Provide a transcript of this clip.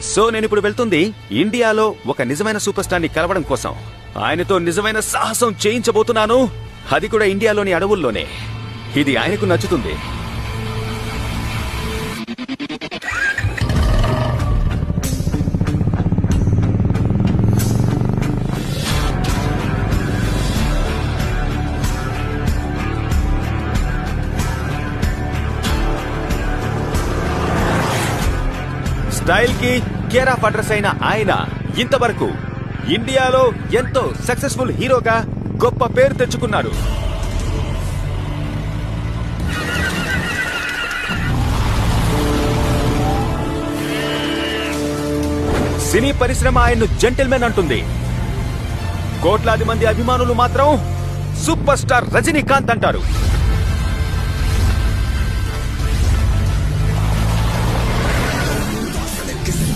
So నేనిప్పుడు వెళ్తుంది ఇండియాలో ఒక నిజమైన సూపర్ స్టార్ ని కలవడం కోసం. ఆయనతో నిజమైన సాహసం చేయించబోతున్నాను, అది కూడా ఇండియాలోని అడవుల్లోనే. ఇది ఆయనకు నచ్చుతుంది. స్టైల్ కి కేర్ ఆఫ్ అడ్రస్ అయిన ఆయన ఇంతవరకు ఇండియాలో ఎంతో సక్సెస్ఫుల్ హీరోగా గొప్ప పేరు తెచ్చుకున్నాడు. సినీ పరిశ్రమ ఆయన్ను జెంటిల్మెన్ అంటుంది. కోట్లాది మంది అభిమానులు మాత్రం సూపర్ స్టార్ రజనీకాంత్ అంటారు.